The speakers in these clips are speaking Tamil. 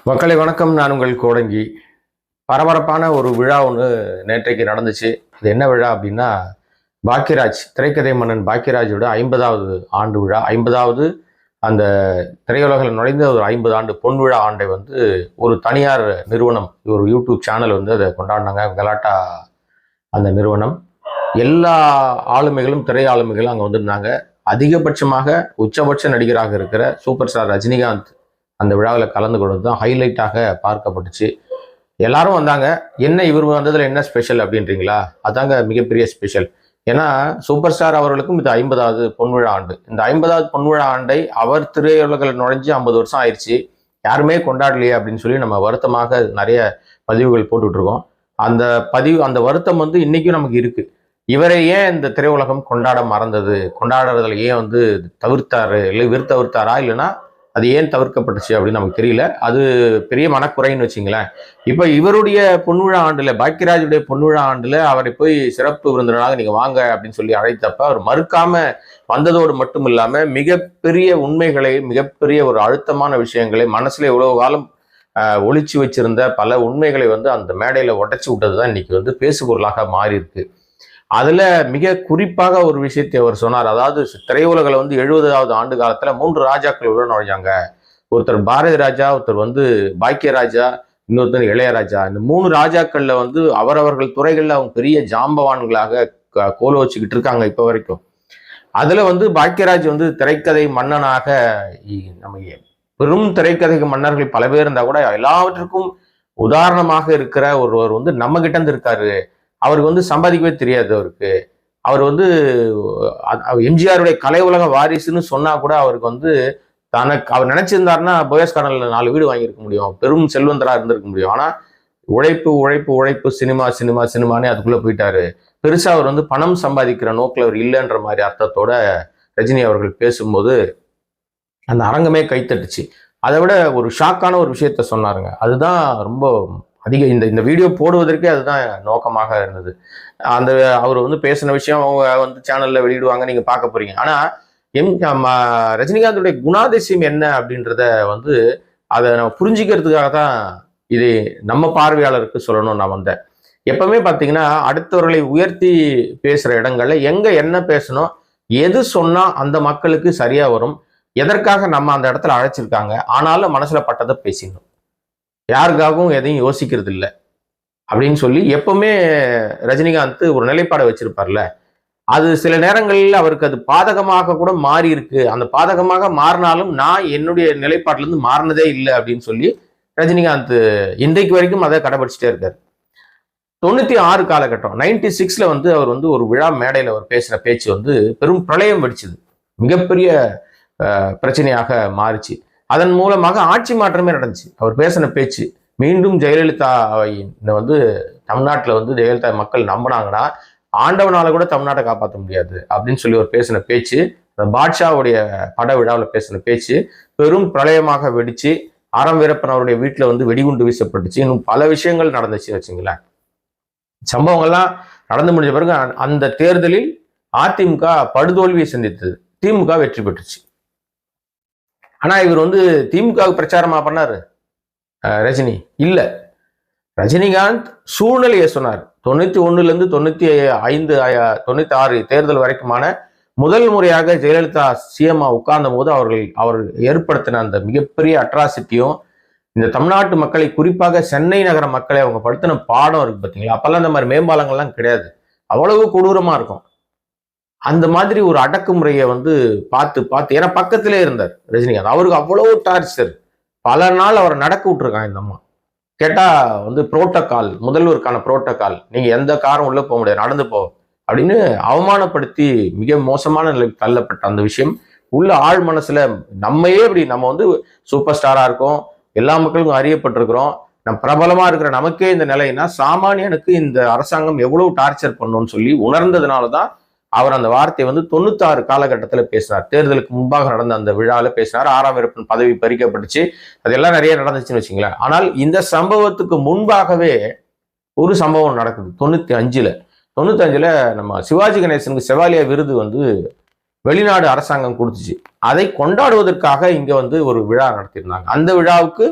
மக்களை வணக்கம். நான் உங்கள் கோடங்கி. பரபரப்பான ஒரு விழா ஒன்று நேற்றைக்கு நடந்துச்சு. அது என்ன விழா அப்படின்னா, பாக்கியராஜ், திரைக்கதை மன்னன் பாக்கியராஜோட 50வது ஆண்டு விழா. 50வது அந்த திரையுலகில் நுழைந்த ஒரு 50 ஆண்டு பொன் விழா ஆண்டை வந்து ஒரு தனியார் நிறுவனம், ஒரு யூடியூப் சேனல் வந்து அதை கொண்டாடினாங்க. கலாட்டா அந்த நிறுவனம். எல்லா ஆளுமைகளும், திரை ஆளுமைகளும் அங்கே வந்திருந்தாங்க. அதிகபட்சமாக உச்சபட்ச நடிகராக இருக்கிற சூப்பர் ஸ்டார் ரஜினிகாந்த் அந்த விழாவில் கலந்து கொண்டது தான் ஹைலைட்டாக பார்க்கப்பட்டுச்சு. எல்லாரும் வந்தாங்க. என்ன இவர் வந்ததில் என்ன ஸ்பெஷல் அப்படின்றீங்களா? அதாங்க மிகப்பெரிய ஸ்பெஷல். ஏன்னா சூப்பர் ஸ்டார் அவர்களுக்கும் இது 50வது பொன்விழா ஆண்டு. இந்த 50வது பொன்விழா ஆண்டை அவர் திரையுலகில் நுழைஞ்சு 50 வருஷம் ஆயிடுச்சு, யாருமே கொண்டாடலையே அப்படின்னு சொல்லி நம்ம வருத்தமாக நிறைய பதிவுகள் போட்டுட்டு இருக்கோம். அந்த வருத்தம் வந்து இன்னைக்கும் நமக்கு இருக்கு. இவரை ஏன் இந்த திரையுலகம் கொண்டாட மறந்தது, கொண்டாடுறதுல ஏன் வந்து தவிர்த்தாரு, இல்லை இவர் தவிர்த்தாரா, இல்லைன்னா அது ஏன் தவிர்க்கப்பட்டுச்சு அப்படின்னு நமக்கு தெரியல. அது பெரிய மனக்குறைன்னு வச்சுங்களேன். இப்போ இவருடைய பொன்விழா ஆண்டுல, பாக்கியராஜுடைய பொன்விழா ஆண்டுல அவரை போய் சிறப்பு விருந்தினராக நீங்க வாங்க அப்படின்னு சொல்லி அழைத்தப்ப அவர் மறுக்காம வந்ததோடு மட்டும் இல்லாம மிகப்பெரிய உண்மைகளை, மிகப்பெரிய ஒரு அழுத்தமான விஷயங்களை, மனசுல இவ்வளவு காலம் ஒளிச்சு வச்சிருந்த பல உண்மைகளை வந்து அந்த மேடையில உடைச்சு விட்டதுதான் இன்னைக்கு வந்து பேசுபொருளாக மாறி இருக்கு. அதுல மிக குறிப்பாக ஒரு விஷயத்தை அவர் சொன்னார். அதாவது திரையுலகில் வந்து 70வது ஆண்டு காலத்துல 3 ராஜாக்கள் உள்ள நுழைஞ்சாங்க. ஒருத்தர் பாரதி ராஜா, ஒருத்தர் வந்து பாக்கியராஜா, இன்னொருத்தர் இளையராஜா. இந்த 3 ராஜாக்கள்ல வந்து அவரவர்கள் துறைகள்ல அவங்க பெரிய ஜாம்பவான்களாக கோல வச்சுக்கிட்டு இருக்காங்க இப்ப வரைக்கும். அதுல வந்து பாக்கியராஜ் வந்து திரைக்கதை மன்னனாக, நம்ம பெரும் திரைக்கதை மன்னர்கள் பல பேர் இருந்தா கூட எல்லாவற்றுக்கும் உதாரணமாக இருக்கிற ஒருவர் வந்து நம்ம கிட்ட இருந்து இருக்காரு. அவருக்கு வந்து சம்பாதிக்கவே தெரியாது. அவர் வந்து எம்ஜிஆருடைய கலை உலக வாரிசுன்னு சொன்னா கூட அவருக்கு வந்து அவர் நினைச்சிருந்தாருன்னா போயஸ் கார்டன்ல 4 வீடு வாங்கியிருக்க முடியும், பெரும் செல்வந்தரா இருந்திருக்க முடியும். ஆனா உழைப்பு உழைப்பு உழைப்பு, சினிமா சினிமா சினிமானே அதுக்குள்ள போயிட்டாரு. பெருசா அவர் வந்து பணம் சம்பாதிக்கிற நோக்கில் அவர் இல்லைன்ற மாதிரி அர்த்தத்தோட ரஜினி அவர்கள் பேசும்போது அந்த அரங்கமே கைத்தட்டுச்சு. அதை விட ஒரு ஷாக்கான ஒரு விஷயத்த சொன்னாருங்க. அதுதான் ரொம்ப அதிக இந்த வீடியோ போடுவதற்கே அதுதான் நோக்கமாக இருந்தது. அவர் வந்து பேசின விஷயம் அவங்க வந்து சேனல்ல வெளியிடுவாங்க, நீங்க பார்க்க போறீங்க. ஆனா ரஜினிகாந்துடைய குணாதிசயம் என்ன அப்படின்றத வந்து அதை நம்ம புரிஞ்சுக்கிறதுக்காக தான் இது நம்ம பார்வையாளருக்கு சொல்லணும் நான் வந்தேன். எப்பவுமே பார்த்தீங்கன்னா அடுத்தவர்களை உயர்த்தி பேசுற இடங்கள்ல எங்க என்ன பேசணும், எது சொன்னா அந்த மக்களுக்கு சரியா வரும், எதற்காக நம்ம அந்த இடத்துல அழைச்சிருக்காங்க, ஆனாலும் மனசுல பட்டதை பேசிடணும், யாருக்காகவும் எதையும் யோசிக்கிறது இல்லை அப்படின்னு சொல்லி எப்பவுமே ரஜினிகாந்த் ஒரு நிலைப்பாடை வச்சிருப்பார்ல. அது சில நேரங்களில் அவருக்கு அது பாதகமாக கூட மாறி இருக்கு. அந்த பாதகமாக மாறினாலும் நான் என்னுடைய நிலைப்பாட்டில இருந்து மாறினதே இல்லை அப்படின்னு சொல்லி ரஜினிகாந்த் இன்றைக்கு வரைக்கும் அதை கடைபிடிச்சிட்டே இருக்காரு. 96 காலகட்டம் 96ல வந்து அவர் வந்து ஒரு விழா மேடையில் அவர் பேசுற பேச்சு வந்து பெரும் பிரளயம் வெடிச்சது, மிகப்பெரிய பிரச்சனையாக மாறிச்சு. அதன் மூலமாக ஆட்சி மாற்றமே நடந்துச்சு. அவர் பேசின பேச்சு மீண்டும் ஜெயலலிதாவை வந்து தமிழ்நாட்டில் வந்து ஜெயலலிதா மக்கள் நம்பினாங்கன்னா ஆண்டவனால கூட தமிழ்நாட்டை காப்பாற்ற முடியாது அப்படின்னு சொல்லி அவர் பேசின பேச்சு, பாட்ஷாவுடைய பட விழாவில் பேசின பேச்சு பெரும் பிரளயமாக வெடிச்சு ஆரம் வீரப்பன் அவருடைய வீட்டில் வந்து வெடிகுண்டு வீசப்பட்டுச்சு. இன்னும் பல விஷயங்கள் நடந்துச்சுன்னு வச்சுங்களேன். சம்பவங்கள்லாம் நடந்து முடிஞ்ச பிறகு அந்த தேர்தலில் அதிமுக படுதோல்வியை சந்தித்தது, திமுக வெற்றி பெற்றுச்சு. ஆனா இவர் வந்து திமுக பிரச்சாரமா பண்ணாரு ரஜினி இல்ல. ரஜினிகாந்த் சூழ்நிலையை சொன்னார். 91ல இருந்து 95 96 தேர்தல் வரைக்குமான முதல் முறையாக ஜெயலலிதா சிஎம்மா உட்கார்ந்த போது அவர் ஏற்படுத்தின அந்த மிகப்பெரிய அட்ராசிட்டியும், இந்த தமிழ்நாட்டு மக்களை, குறிப்பாக சென்னை நகர மக்களை அவங்க படுத்தின பாடம் இருக்கு பார்த்தீங்களா. அப்பெல்லாம் இந்த மாதிரி மேம்பாலங்கள்லாம் கிடையாது, அவ்வளவு கொடூரமா இருக்கும். அந்த மாதிரி ஒரு அடக்குமுறையை வந்து பார்த்து ஏன்னா பக்கத்திலே இருந்தார் ரஜினிகாந்த். அவருக்கு அவ்வளவு டார்ச்சர். பல நாள் அவரை நடக்க விட்டுருக்காங்க இந்த அம்மா. கேட்டா வந்து புரோட்டோகால், முதல்வருக்கான புரோட்டோகால், நீங்க எந்த காரும் உள்ள போக முடியாது, நடந்து போ அப்படின்னு அவமானப்படுத்தி மிக மோசமான நிலைக்கு தள்ளப்பட்ட அந்த விஷயம் உள்ள ஆழ் மனசுல நம்மையே இப்படி நம்ம வந்து சூப்பர் ஸ்டாரா இருக்கோம், எல்லா மக்களுக்கும் அறியப்பட்டிருக்கிறோம், நம்ம பிரபலமா இருக்கிற நமக்கே இந்த நிலைன்னா சாமானியனுக்கு இந்த அரசாங்கம் எவ்வளவு டார்ச்சர் பண்ணணும்னு சொல்லி உணர்ந்ததுனாலதான் அவர் அந்த வார்த்தையை வந்து 96 காலகட்டத்தில் பேசினார். தேர்தலுக்கு முன்பாக நடந்த அந்த விழாவில் பேசினார். ஆரம் வீரப்பன் பதவி பறிக்கப்பட்டுச்சு, அதெல்லாம் நிறைய நடந்துச்சுன்னு வச்சுங்களேன். ஆனால் இந்த சம்பவத்துக்கு முன்பாகவே ஒரு சம்பவம் நடக்குது 95ல நம்ம சிவாஜி கணேசனுக்கு செவாலியா விருது வந்து வெளிநாடு அரசாங்கம் கொடுத்துச்சு. அதை கொண்டாடுவதற்காக இங்க வந்து ஒரு விழா நடத்தியிருந்தாங்க. அந்த விழாவுக்கு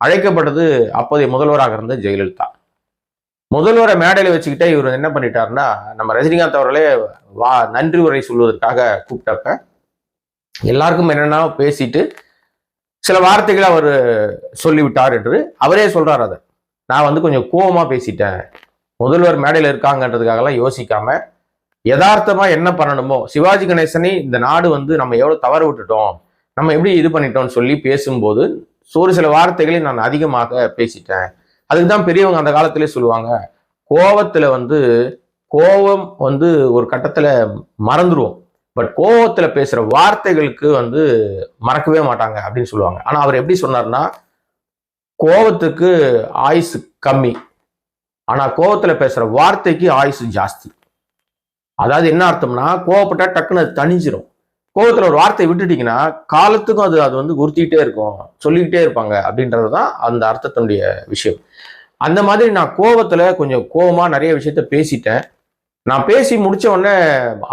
அழைக்கப்பட்டது அப்போதைய முதல்வராக இருந்த ஜெயலலிதா. முதல்வரை மேடையில வச்சுக்கிட்டே இவர் என்ன பண்ணிட்டாருன்னா, நம்ம ரஜினிகாந்த் அவர்களே நன்றி உரை சொல்வதற்காக கூப்பிட்டப்ப எல்லாருக்கும் என்னன்னா பேசிட்டு சில வார்த்தைகளை அவர் சொல்லிவிட்டார் என்று அவரே சொல்றாரு. அதை நான் கொஞ்சம் கோபமா பேசிட்டேன், முதல்வர் மேடையில் இருக்காங்கன்றதுக்காகலாம் யோசிக்காம யதார்த்தமா என்ன பண்ணணுமோ, சிவாஜி கணேசனை இந்த நாடு நம்ம எவ்வளவு தவறு விட்டுட்டோம், நம்ம எப்படி இது பண்ணிட்டோம்னு சொல்லி பேசும்போது ஒரு சில வார்த்தைகளை நான் அதிகமாக பேசிட்டேன். அதுக்குதான் பெரியவங்க அந்த காலத்திலே சொல்லுவாங்க, கோபத்துல கோபம் ஒரு கட்டத்துல மறந்துடுவோம், பட் கோபத்துல பேசுற வார்த்தைகளுக்கு மறக்கவே மாட்டாங்க அப்படின்னு சொல்லுவாங்க. ஆனா அவர் எப்படி சொன்னார்னா, கோபத்துக்கு ஆயுசு கம்மி, ஆனா கோபத்துல பேசுற வார்த்தைக்கு ஆயுசு ஜாஸ்தி. அதாவது என்ன அர்த்தம்னா, கோவப்பட்டா டக்குன்னு அது தணிஞ்சிரும். கோபத்துல ஒரு வார்த்தை விட்டுட்டீங்கன்னா காலத்துக்கும் அது உறுத்திக்கிட்டே இருக்கும், சொல்லிக்கிட்டே இருப்பாங்க அப்படின்றதுதான் அந்த அர்த்தத்தினுடைய விஷயம். அந்த மாதிரி நான் கோபத்துல கொஞ்சம் கோபமா நிறைய விஷயத்த பேசிட்டேன். நான் பேசி முடிச்ச உடனே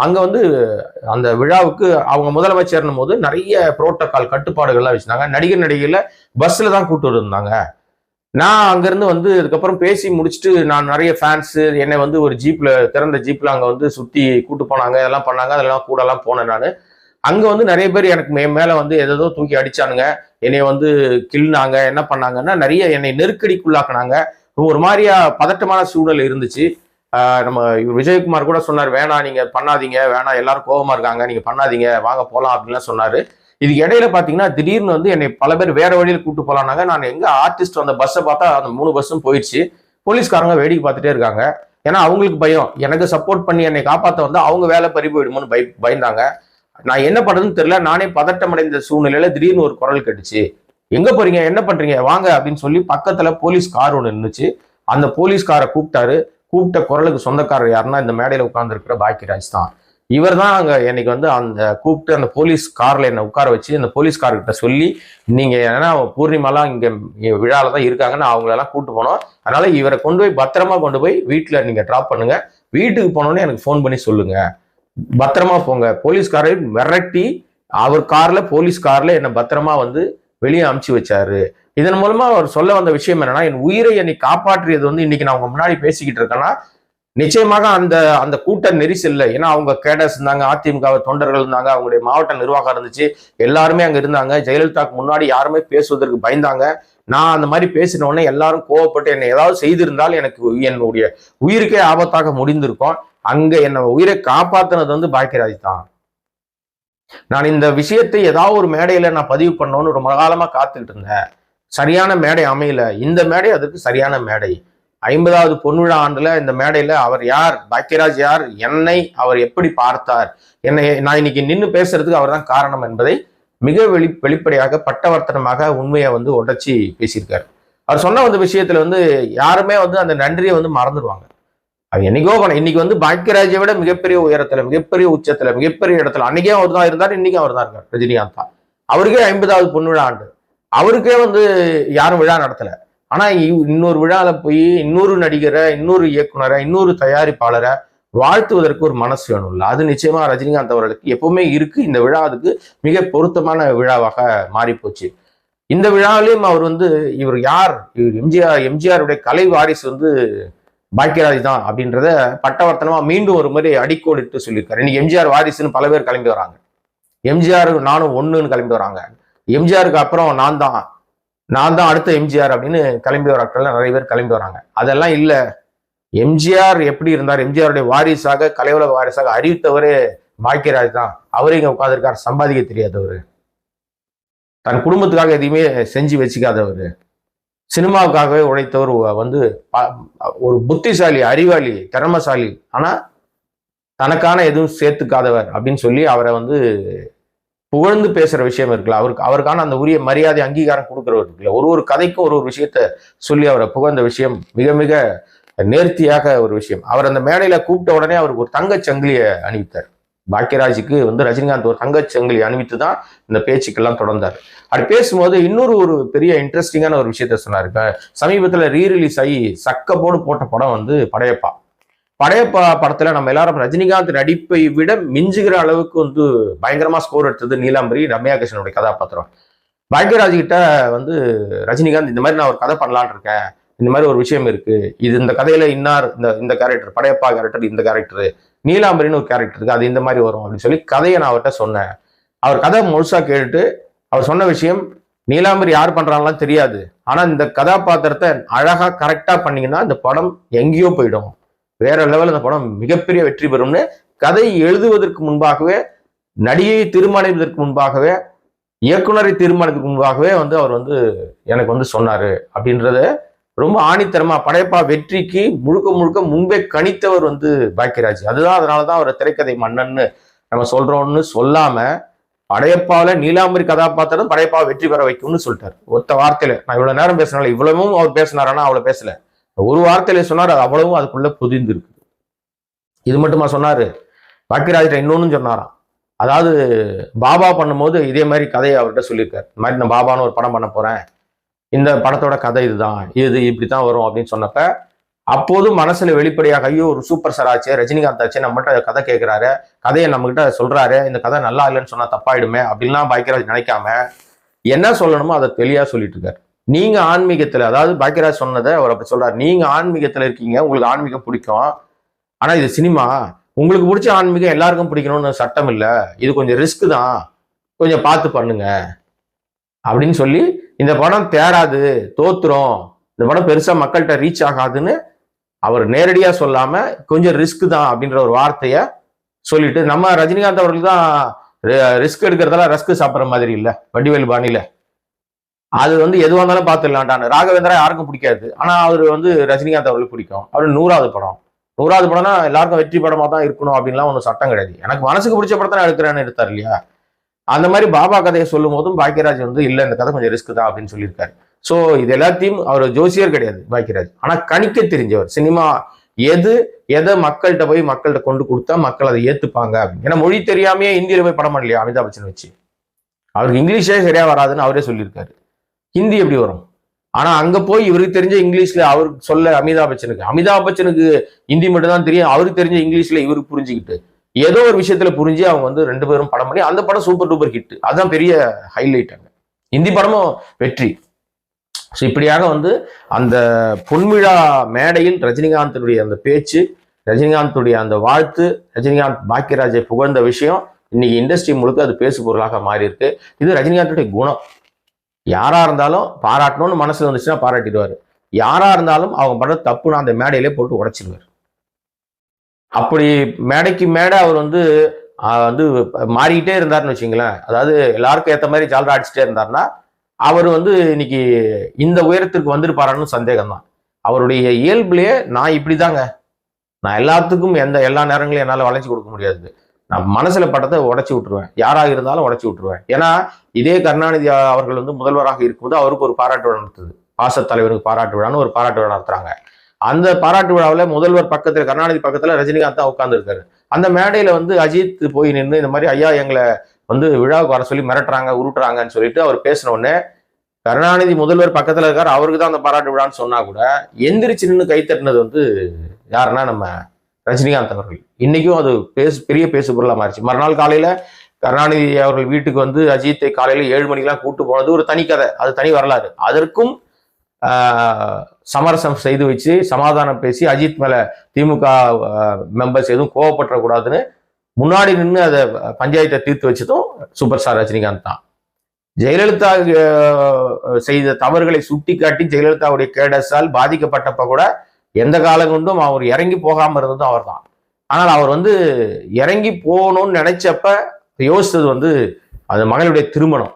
அங்க அந்த விழாவுக்கு அவங்க முதலமைச்சர்னும் போது நிறைய புரோட்டோகால் கட்டுப்பாடுகள்லாம் வச்சிருந்தாங்க. நடிகர்ல பஸ்ல தான் கூட்டு இருந்தாங்க. நான் அங்கிருந்து அதுக்கப்புறம் பேசி முடிச்சுட்டு நான் நிறைய ஃபேன்ஸ் என்னை ஒரு ஜீப்ல, திறந்த ஜீப்ல அங்க சுத்தி கூட்டு போனாங்க, இதெல்லாம் பண்ணாங்க, அதெல்லாம் கூட எல்லாம் போனேன். நான் அங்க நிறைய பேர் எனக்கு மேல ஏதோ தூக்கி அடிச்சானுங்க, என்னை கிள்னாங்க, என்ன பண்ணாங்கன்னா நிறைய என்னை நெருக்கடிக்குள்ளாக்குனாங்க. ஒரு மாதிரியா பதட்டமான சூழல் இருந்துச்சு. நம்ம விஜயகுமார் கூட சொன்னார், வேணாம் நீங்க பண்ணாதீங்க, வேணாம் எல்லாரும் கோபமா இருக்காங்க, நீங்க பண்ணாதீங்க, வாங்க போலாம் அப்படின்லாம் சொன்னாரு. இதுக்கு இடையில பாத்தீங்கன்னா திடீர்னு என்னை பல பேர் வேற வழியில் கூட்டு போலான்னாங்க. நான் எங்க ஆர்டிஸ்ட் வந்த பஸ்ஸை பார்த்தா அந்த 3 பஸ்ஸும் போயிடுச்சு. போலீஸ்காரங்க வேடிக்கை பார்த்துட்டே இருக்காங்க. ஏன்னா அவங்களுக்கு பயம், எனக்கு சப்போர்ட் பண்ணி என்னை காப்பாற்ற அவங்க வேலை பறி போயிடுமோன்னு பயந்தாங்க. நான் என்ன பண்றதுன்னு தெரியல. நானே பதட்டமடைந்த சூழ்நிலையில திடீர்னு ஒரு குரல் கேட்டுச்சு, எங்க போறீங்க, என்ன பண்றீங்க, வாங்க அப்படின்னு சொல்லி பக்கத்துல போலீஸ் கார் ஒன்று நின்றுச்சு. அந்த போலீஸ்காரை கூப்பிட்டாரு. கூப்பிட்ட குரலுக்கு சொந்தக்காரர் யாருன்னா இந்த மேடையில உட்கார்ந்து இருக்கிற பாக்கியராஜ் தான். இவர் தான் அங்க என்னைக்கு அந்த கூப்பிட்டு அந்த போலீஸ் கார்ல என்னை உட்கார வச்சு அந்த போலீஸ்கார்கிட்ட சொல்லி, நீங்க ஏன்னா பூர்ணிமாலாம் இங்க விழால தான் இருக்காங்கன்னு அவங்களெல்லாம் கூப்பிட்டு போனோம், அதனால இவரை பத்திரமா கொண்டு போய் வீட்டுல நீங்க டிராப் பண்ணுங்க, வீட்டுக்கு போனோன்னே எனக்கு ஃபோன் பண்ணி சொல்லுங்க, பத்திரமா போங்க. போலீஸ்காரை மிரட்டி அவர் கார்ல, போலீஸ் கார்ல என்னை பத்திரமா வெளியே அமுச்சு வச்சாரு. இதன் மூலமா அவர் சொல்ல வந்த விஷயம் என்னன்னா, என் உயிரை என்னை காப்பாற்றியது இன்னைக்கு நான் உங்க முன்னாடி பேசிக்கிட்டு இருக்கேன்னா நிச்சயமாக அந்த அந்த கூட்ட நெரிசல்ல, ஏன்னா அவங்க கேடர்ஸ் இருந்தாங்க, அதிமுக தொண்டர்கள் இருந்தாங்க, அவங்களுடைய மாவட்ட நிர்வாகம் இருந்துச்சு, எல்லாருமே அங்க இருந்தாங்க. ஜெயலலிதாவுக்கு முன்னாடி யாருமே பேசுவதற்கு பயந்தாங்க. நான் அந்த மாதிரி பேசின உடனே எல்லாரும் கோவப்பட்டு என்னை ஏதாவது செய்திருந்தால் எனக்கு என்னுடைய உயிருக்கே ஆபத்தாக முடிந்திருக்கும். அங்க என்ன உயிரை காப்பாத்தினது பாக்கியராஜ் தான். நான் இந்த விஷயத்தை ஏதாவது ஒரு மேடையில நான் பதிவு பண்ணணும்னு ரொம்ப காலமா காத்துக்கிட்டு இருந்தேன். சரியான மேடை அமையல. இந்த மேடை அதுக்கு சரியான மேடை. 50வது பொன்விழா ஆண்டுல இந்த மேடையில அவர் யார், பாக்கியராஜ் யார், என்னை அவர் எப்படி பார்த்தார், நான் இன்னைக்கு நின்று பேசுறதுக்கு அவர் தான் காரணம் என்பதை மிக வெளிப்படையாக பட்டவர்த்தனமாக உண்மையை உடைச்சி பேசியிருக்காரு. அவர் சொன்ன விஷயத்துல யாருமே அந்த நன்றியை மறந்துடுவாங்க. அது என்னைக்கோ இன்னைக்கு பாக்கியராஜை விட மிகப்பெரிய உயரத்துல, மிகப்பெரிய உச்சத்துல, மிகப்பெரிய இடத்துல அன்னைக்கே அவர் தான் இருந்தார், இன்னைக்கும் அவர் தான் இருக்கார் ரஜினிகாந்த் தான். அவருக்கே 50வது பொன்விழா ஆண்டு, அவருக்கே யாரும் விழா நடத்தல. ஆனா இன்னொரு விழால போய் இன்னொரு நடிகரை, இன்னொரு இயக்குனரை, இன்னொரு தயாரிப்பாளரை வாழ்த்துவதற்கு ஒரு மனசு வேணும்ல. அது நிச்சயமா ரஜினிகாந்த் அவர்களுக்கு எப்பவுமே இருக்கு. இந்த விழா அதுக்கு மிக பொருத்தமான விழாவாக மாறி போச்சு. இந்த விழாவிலையும் அவர் இவர் யார், இவர் எம்ஜிஆருடைய கலை வாரிசு பாக்கியராஜ் தான் அப்படின்றத பட்டவர்த்தனமா மீண்டும் ஒரு முறை அடிக்கோடிட்டு சொல்லியிருக்காரு. இன்னைக்கு எம்ஜிஆர் வாரிசுன்னு பல பேர் கிளம்பி வராங்க. எம்ஜிஆர் நானும் ஒண்ணுன்னு கிளம்பி வராங்க. எம்ஜிஆருக்கு அப்புறம் நான் தான் அடுத்த எம்ஜிஆர் அப்படின்னு கிளம்பி வராக்கள் நிறைய பேர் கிளம்பி வராங்க. அதெல்லாம் இல்ல. எம்ஜிஆர் எப்படி இருந்தார், எம்ஜிஆருடைய வாரிசாக, கலையுலக வாரிசாக அறிவித்தவரே பாக்கியராஜ் தான். அவரே இங்க உட்காந்துருக்காரு, சம்பாதிக்க தெரியாதவர், தன் குடும்பத்துக்காக எதையுமே செஞ்சு வச்சுக்காதவர், சினிமாவுக்காகவே உழைத்தவர், ஒரு புத்திசாலி, அறிவாளி, திறமசாலி, ஆனா தனக்கான எதுவும் சேர்த்துக்காதவர் அப்படின்னு சொல்லி அவரை புகழ்ந்து பேசுற விஷயம் இருக்குல்ல, அவருக்கான அந்த உரிய மரியாதை அங்கீகாரம் கொடுக்கிறவர் இருக்குல்ல, ஒரு கதைக்கும் ஒரு விஷயத்த சொல்லி அவரை புகழ்ந்த விஷயம் மிக மிக நேர்த்தியாக ஒரு விஷயம். அவர் அந்த மேடையில கூப்பிட்ட உடனே அவருக்கு ஒரு தங்கச்சங்கிலியை அணிவித்தார். பாக்கியராஜுக்கு ரஜினிகாந்த் ஒரு தங்கச்சங்கிலி அணிவித்து தான் இந்த பேச்சுக்கெல்லாம் தொடர்ந்தார். அப்படி பேசும்போது இன்னொரு பெரிய இன்ட்ரெஸ்டிங்கான ஒரு விஷயத்த சொன்னாரு. சமீபத்துல ரீரிலீஸ் ஆகி சக்கப்போடு போட்ட படம் படையப்பா. படையப்பா படத்துல நம்ம எல்லாரும் ரஜினிகாந்த் நடிப்பை விட மிஞ்சுகிற அளவுக்கு பயங்கரமா ஸ்கோர் எடுத்தது நீலாம்பரி, ரம்யா கிருஷ்ணனுடைய கதாபாத்திரம். பாக்யராஜ் கிட்ட வந்து ரஜினிகாந்த் இந்த மாதிரி நான் ஒரு கதை பண்ணலான்னு இருக்கேன், இந்த மாதிரி ஒரு விஷயம் இருக்கு, இது இந்த கதையில இன்னார் இந்த கேரக்டர், படையப்பா கேரக்டர் இந்த கேரக்டர், நீலாம்பரின்னு ஒரு கேரக்டர் இருக்கு, அது இந்த மாதிரி வரும் அப்படின்னு சொல்லி கதையை நான் அவர்கிட்ட சொன்னேன். அவர் கதை முழுசா கேட்டு அவர் சொன்ன விஷயம், நீலாம்பரி யார் பண்றாங்கலாம் தெரியாது, ஆனா இந்த கதாபாத்திரத்தை அழகா கரெக்டா பண்ணீங்கன்னா இந்த படம் எங்கேயோ போயிடும், வேற லெவல் இந்த படம் மிகப்பெரிய வெற்றி பெறும்னு கதை எழுதுவதற்கு முன்பாகவே, நடிகையை தீர்மானிப்பதற்கு முன்பாகவே, இயக்குனரை தீர்மானத்துக்கு முன்பாகவே வந்து அவர் வந்து எனக்கு வந்து சொன்னாரு அப்படின்றத ரொம்ப ஆணித்தரமா படையப்பா வெற்றிக்கு முழுக்க முழுக்க முன்பே கணித்தவர் வந்து பாக்யராஜ். அதுதான் அதனாலதான் அவர் திரைக்கதை மன்னன்னு நம்ம சொல்றோம்னு சொல்லாம, படையப்பாவில நீலாம்பரி கதாபாத்திரம் படையப்பா வெற்றி பெற வைக்கும்னு சொல்லிட்டாரு ஒத்த வார்த்தையில. நான் இவ்வளவு நேரம் பேசினால இவ்வளவும் அவர் பேசினாரானா அவ்வளவு பேசல, ஒரு வார்த்தையில சொன்னார், அது அவ்வளவும் அதுக்குள்ள பொதிந்து இருக்கு. இது மட்டுமா சொன்னாரு, பாக்யராஜ் இன்னொன்னு சொன்னாராம். அதாவது பாபா பண்ணும்போது இதே மாதிரி கதையை அவர்கிட்ட சொல்லியிருக்காரு, இந்த மாதிரி நான் பாபான்னு ஒரு படம் பண்ண போறேன், இந்த படத்தோட கதை இதுதான், இது இப்படித்தான் வரும் அப்படின்னு சொன்னப்ப, அப்போதும் மனசுல வெளிப்படையாக ஐயோ ஒரு சூப்பர் ஸ்டார் ஆச்சு ரஜினிகாந்த் ஆச்சு நம்மகிட்ட கதை கேட்கிறாரு, கதையை நம்ம கிட்ட சொல்றாரு, இந்த கதை நல்லா இல்லைன்னு சொன்னா தப்பாயிடுமே அப்படின்லாம் பாக்யராஜ் நினைக்காம என்ன சொல்லணுமோ அதை தெளிவா சொல்லிட்டு இருக்காரு. நீங்க ஆன்மீகத்துல, அதாவது பாக்யராஜ் சொன்னதை அவர் அப்படி சொல்றாரு, நீங்க ஆன்மீகத்துல இருக்கீங்க, உங்களுக்கு ஆன்மீகம் பிடிக்கும், ஆனா இது சினிமா, உங்களுக்கு பிடிச்ச ஆன்மீகம் எல்லாருக்கும் பிடிக்கணும்னு சட்டம் இல்லை, இது கொஞ்சம் ரிஸ்க் தான், கொஞ்சம் பார்த்து பண்ணுங்க அப்படின்னு சொல்லி, இந்த படம் தேராது, தோத்துரும், இந்த படம் பெருசா மக்கள்கிட்ட ரீச் ஆகாதுன்னு அவர் நேரடியா சொல்லாம கொஞ்சம் ரிஸ்க் தான் அப்படின்ற ஒரு வார்த்தைய சொல்லிட்டு, நம்ம ரஜினிகாந்த் அவர்கள் தான் ரிஸ்க் எடுக்கிறதெல்லாம் ரஸ்க் சாப்பிட்ற மாதிரி இல்ல வடிவேலு பாணியில, அது வந்து எதுவாக இருந்தாலும் பார்த்துடலான்டான்னு. ராகவேந்திரா யாருக்கும் பிடிக்காது, ஆனா அவர் வந்து ரஜினிகாந்த் அவர்களுக்கு பிடிக்கும், அவரு 100வது படம், 100வது படம்னா எல்லாருக்கும் வெற்றி படமா தான் இருக்கணும் அப்படின்லாம் ஒன்றும் சட்டம் கிடையாது, எனக்கு மனசுக்கு பிடிச்ச படத்தை நான் எடுக்கிறேன்னு எடுத்தார் இல்லையா. அந்த மாதிரி பாபா கதையை சொல்லும் போதும் பாக்யராஜ் வந்து இல்ல இந்த கதை கொஞ்சம் ரிஸ்க் தான் அப்படின்னு சொல்லியிருக்காரு. சோ இது எல்லாத்தையும் அவர் ஜோசியர் கிடையாது பாக்யராஜ், ஆனா கணிக்க தெரிஞ்சவர், சினிமா எதை மக்கள்கிட்ட போய் மக்கள்கிட்ட கொண்டு கொடுத்தா மக்கள் அதை ஏத்துப்பாங்க அப்படின்னு. ஏன்னா மொழி தெரியாமையே இந்தியில போய் படம் பண்ணலையா அமிதாப் பச்சன் வச்சு, அவருக்கு இங்கிலீஷே சரியா வராதுன்னு அவரே சொல்லியிருக்காரு, ஹிந்தி எப்படி வரும், ஆனா அங்க போய் இவருக்கு தெரிஞ்ச இங்கிலீஷ்ல அவருக்கு சொல்ல அமிதாப் பச்சனுக்கு ஹிந்தி மட்டும் தான் தெரியும், அவருக்கு தெரிஞ்ச இங்கிலீஷ்ல இவருக்கு புரிஞ்சுக்கிட்டு ஏதோ ஒரு விஷயத்துல புரிஞ்சு அவங்க வந்து 2 பேரும் படம் பண்ணி அந்த படம் சூப்பர் டூப்பர் ஹிட், அதுதான் பெரிய ஹைலைட். அங்க ஹிந்தி படமும் வெற்றி. இப்படியாக வந்து அந்த பொன்விழா மேடையில் ரஜினிகாந்தனுடைய அந்த பேச்சு, ரஜினிகாந்துடைய அந்த வாழ்த்து, ரஜினிகாந்த் பாக்யராஜை புகழ்ந்த விஷயம் இன்னைக்கு இண்டஸ்ட்ரி முழுக்க அது பேசு பொருளாக மாறி இருக்கு. இது ரஜினிகாந்துடைய குணம். யாரா இருந்தாலும் பாராட்டணும்னு மனசுல வந்துச்சுன்னா பாராட்டிடுவாரு, யாரா இருந்தாலும் அவங்க பண்ற தப்புனா அந்த மேடையிலே போட்டு உடைச்சிடுவார். அப்படி மேடைக்கு மேடை அவர் வந்து மாறிக்கிட்டே இருந்தாருன்னு வச்சுங்களேன், அதாவது எல்லாருக்கும் ஏற்ற மாதிரி ஜால்ரா அடிச்சுட்டே இருந்தாருன்னா அவர் வந்து இன்னைக்கு இந்த உயரத்திற்கு வந்திருப்பாரான்னு சந்தேகம் தான். அவருடைய இயல்புலயே நான் இப்படிதாங்க, நான் எல்லாத்துக்கும் எல்லா நேரங்களையும் என்னால வளைச்சு கொடுக்க முடியாது, நான் மனசுல பட்டத்தை உடைச்சி விட்டுருவேன், யாராக இருந்தாலும் உடைச்சி விட்டுருவேன். ஏன்னா இதே கருணாநிதி அவர்கள் வந்து முதல்வராக இருக்கும்போது அவருக்கு ஒரு பாராட்டு விழா நடத்துது, பாச தலைவருக்கு பாராட்டு விழான்னு ஒரு பாராட்டு விழா நடத்துறாங்க. அந்த பாராட்டு விழாவில் முதல்வர் பக்கத்துல, கருணாநிதி பக்கத்துல ரஜினிகாந்த் தான் உட்கார்ந்து இருக்காரு. அந்த மேடையில வந்து அஜித் போய் நின்று இந்த மாதிரி ஐயா எங்களை வந்து விழாவுக்கு வர சொல்லி மிரட்டுறாங்க உருட்டுறாங்கன்னு சொல்லிட்டு அவர் பேசின உடனே, கருணாநிதி முதல்வர் பக்கத்துல இருக்காரு, அவருக்கு தான் அந்த பாராட்டு விழான்னு சொன்னா கூட எந்திரிச்சு நின்று கைத்தட்டினது வந்து யாருன்னா நம்ம ரஜினிகாந்த் அவர்கள். இன்னைக்கும் அது பெரிய பேசு பொருளா மாறிச்சு. மறுநாள் காலையில கருணாநிதி அவர்கள் வீட்டுக்கு வந்து அஜித்தை காலையில 7 மணிக்கெல்லாம் கூட்டு போனது ஒரு தனி கதை, அது தனி வரலாறு. அதற்கும் சமரசம் செய்து வச்சு சமாதானம் பேசி அஜித் மேல திமுக மெம்பர்ஸ் எதுவும் கோவப்படக்கூடாதுன்னு முன்னாடி நின்று அதை பஞ்சாயத்தை தீர்த்து வச்சதும் சூப்பர் ஸ்டார் ரஜினிகாந்த் தான். ஜெயலலிதா செய்த தவறுகளை சுட்டி காட்டி ஜெயலலிதாவுடைய கேடஸால் பாதிக்கப்பட்டப்ப கூட எந்த காலம் கொண்டும் அவர் இறங்கி போகாம இருந்ததும் அவர் தான். ஆனால் அவர் வந்து இறங்கி போகணும்னு நினைச்சப்ப யோசித்தது வந்து அது மகளுடைய திருமணம்.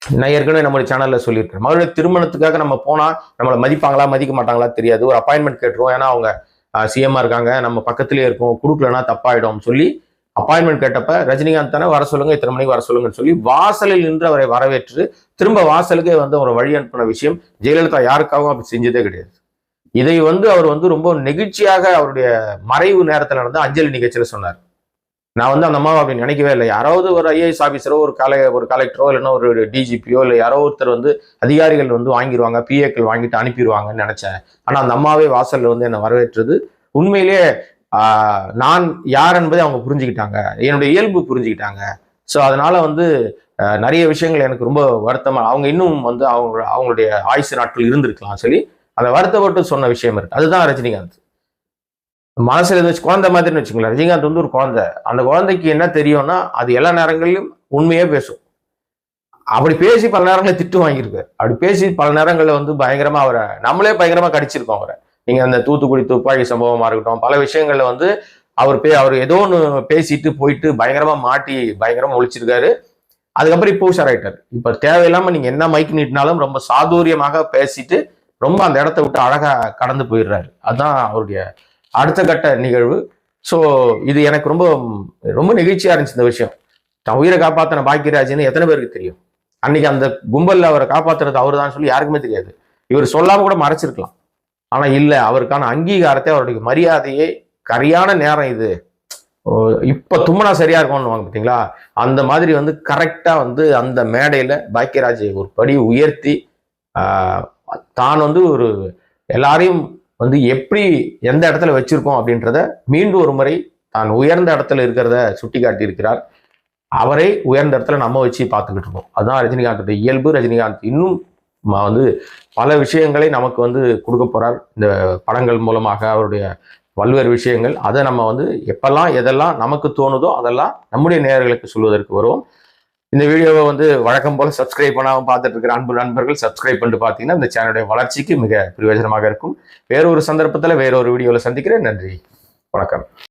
நான் ஏற்கனவே நம்மளுடைய சேனல்ல சொல்லியிருக்கேன், மகளுடைய திருமணத்துக்காக நம்ம போனா நம்மளை மதிப்பாங்களா மதிக்க மாட்டாங்களா தெரியாது, ஒரு அப்பாயின்மெண்ட் கேட்டுருவோம், ஏன்னா அவங்க சிஎம்மா இருக்காங்க, நம்ம பக்கத்திலேயே இருக்கும், கொடுக்கலன்னா தப்பாயிடும் சொல்லி அப்பாயின்மெண்ட் கேட்டப்ப ரஜினிகாந்த் தானே வர சொல்லுங்க, இத்தனை மணிக்கு வர சொல்லுங்கன்னு சொல்லி வாசலில் நின்று அவரை வரவேற்று திரும்ப வாசலுக்கே வந்து அவரை வழி அனுப்பின விஷயம் ஜெயலலிதா யாருக்காகவும் அப்படி செஞ்சதே கிடையாது. இதை வந்து அவர் வந்து ரொம்ப நெகிழ்ச்சியாக அவருடைய மறைவு நேரத்தில் நடந்த அஞ்சலி நிகழ்ச்சியில சொன்னார். நான் வந்து அந்த அம்மாவை அப்படி நினைக்கவே இல்லை, யாராவது ஒரு ஐஏஎஸ் ஆஃபீஸரோ ஒரு கலெக்டரோ இல்லைன்னா ஒரு டிஜிபியோ இல்லை யாரோ ஒருத்தர் வந்து அதிகாரிகள் வந்து வாங்கிடுவாங்க, பிஏக்கள் வாங்கிட்டு அனுப்பிடுவாங்கன்னு நினைச்சேன். ஆனா அந்த அம்மாவே வாசல்ல வந்து என்னை வரவேற்றது உண்மையிலேயே நான் யார் என்பதை அவங்க புரிஞ்சுக்கிட்டாங்க, என்னுடைய இயல்பு புரிஞ்சுக்கிட்டாங்க. ஸோ அதனால வந்து நிறைய விஷயங்கள் எனக்கு ரொம்ப வருத்தமா, அவங்க இன்னும் வந்து அவங்களுடைய ஆயுசு நாட்கள் இருந்திருக்கலாம் சொல்லி அந்த வருத்தப்பட்டு சொன்ன விஷயம் இருக்கு. அதுதான் ரஜினிகாந்த். மனசுல வச்சு குழந்தை மாதிரின்னு வச்சுங்களேன். ரஜினிகாந்த் வந்து ஒரு குழந்தை. அந்த குழந்தைக்கு என்ன தெரியும்னா அது எல்லா நேரங்களிலும் உண்மையே பேசும். அப்படி பேசி பல நேரங்களில் திட்டு வாங்கியிருக்காரு. அப்படி பேசி பல நேரங்களில் வந்து பயங்கரமா அவரை நம்மளே பயங்கரமா கடிச்சிருக்கோம் அவரை. நீங்க அந்த தூத்துக்குடி துப்பாக்கி சம்பவமா இருக்கட்டும், பல விஷயங்கள்ல வந்து அவர் ஏதோ ஒன்று பேசிட்டு போயிட்டு பயங்கரமா மாட்டி பயங்கரமா ஒழிச்சிருக்காரு. அதுக்கப்புறம் இப்போ உஷாராயிட்டாரு. இப்ப தேவையில்லாம நீங்க என்ன மைக் நீட்டினாலும் ரொம்ப சாதுரியமாக பேசிட்டு ரொம்ப அந்த இடத்த விட்டு அழகா கடந்து போயிடுறாரு. அதுதான் அவருடைய அடுத்த கட்ட நிகழ்வு. ஸோ இது எனக்கு ரொம்ப ரொம்ப நெகிழ்ச்சியா இருந்துச்சு இந்த விஷயம். தன் உயிரை காப்பாத்தின பாக்கியராஜ்னு எத்தனை பேருக்கு தெரியும்? அன்னைக்கு அந்த கும்பல்ல அவரை காப்பாத்துறது அவரு தான் சொல்லி யாருக்குமே தெரியாது. இவர் சொல்லாம கூட மறைச்சிருக்கலாம். ஆனா இல்ல, அவருக்கான அங்கீகாரத்தை, அவருடைய மரியாதையை, சரியான நேரம் இது, இப்ப தும்மனா சரியா இருக்கும்னு பாத்தீங்களா, அந்த மாதிரி வந்து கரெக்டா வந்து அந்த மேடையில பாக்கியராஜை ஒரு படி உயர்த்தி தான் வந்து ஒரு எல்லாரையும் வந்து எப்படி எந்த இடத்துல வச்சிருக்கோம் அப்படின்றத மீண்டும் ஒரு முறை தான் உயர்ந்த இடத்துல இருக்கிறத சுட்டி காட்டி இருக்கிறார். அவரை உயர்ந்த இடத்துல நம்ம வச்சு பார்த்துக்கிட்டு இருக்கோம். அதுதான் ரஜினிகாந்தோட இயல்பு. ரஜினிகாந்த் இன்னும் வந்து பல விஷயங்களை நமக்கு வந்து கொடுக்க போறார் இந்த படங்கள் மூலமாக. அவருடைய பல்வேறு விஷயங்கள் அதை நம்ம வந்து எப்பெல்லாம் எதெல்லாம் நமக்கு தோணுதோ அதெல்லாம் நம்முடைய நேயர்களுக்கு சொல்வதற்கு வருவோம். இந்த வீடியோவை வந்து வழக்கம் போல சப்ஸ்கிரைப் பண்ணாமல் பார்த்துட்டு இருக்கிற அன்பு நண்பர்கள் சப்ஸ்கிரைப் பண்ணிட்டு பார்த்தீங்கன்னா இந்த சேனலுடைய வளர்ச்சிக்கு மிக பிரயோஜனமாக இருக்கும். வேறொரு சந்தர்ப்பத்தில் வேறொரு வீடியோவில் சந்திக்கிறேன். நன்றி, வணக்கம்.